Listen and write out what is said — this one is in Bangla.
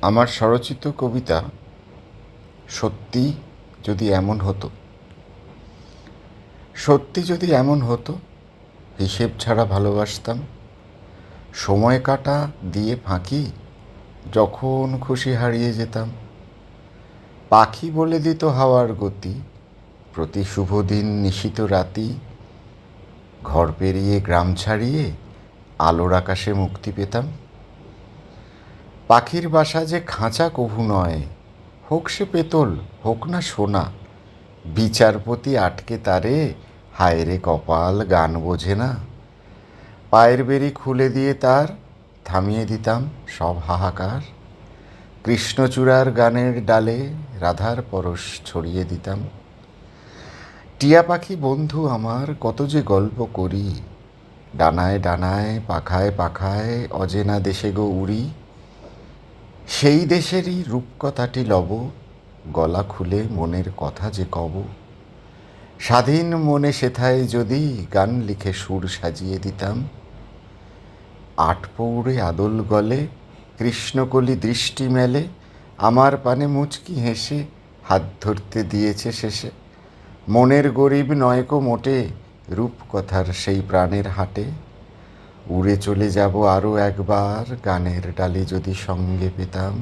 আমার স্বরচিত কবিতা সত্যি যদি এমন হতো, সত্যি যদি এমন হতো, হিসেব ছাড়া ভালোবাসতাম, সময় কাটা দিয়ে ফাঁকি যখন খুশি হারিয়ে যেতাম। পাখি বলে দিত হাওয়ার গতি, প্রতি শুভ দিন নিশিত রাতি, ঘর পেরিয়ে গ্রাম ছাড়িয়ে আলোর আকাশে মুক্তি পেতাম। পাখির বাসা যে খাঁচা কভু নয়, হোক সে পেতল হোক না সোনা, বিচারপতি আটকে তারে, হায় রে কপাল গান বোঝে না। পায়ের বেরি খুলে দিয়ে তার থামিয়ে দিতাম সব হাহাকার, কৃষ্ণচূড়ার গানের ডালে রাধার পরশ ছড়িয়ে দিতাম। টিয়া পাখি বন্ধু আমার কত যে গল্প করি, ডানায় ডানায় পাখায় পাখায় অজেনা দেশে গো উড়ি, সেই দেশেরই রূপকথাটি লব, গলা খুলে মনের কথা যে কব। স্বাধীন মনে সেথায় যদি গান লিখে সুর সাজিয়ে দিতাম। আট পৌড়ে আদল গলে কৃষ্ণকলি দৃষ্টি মেলে, আমার পানে মুচকি হেসে হাত ধরতে দিয়েছে শেষে। মনের গরিব নয়কো মোটে, রূপকথার সেই প্রাণের হাটে। উড়ে চলে যাব আরও একবার, গানের ডালি যদি সঙ্গে পেতাম।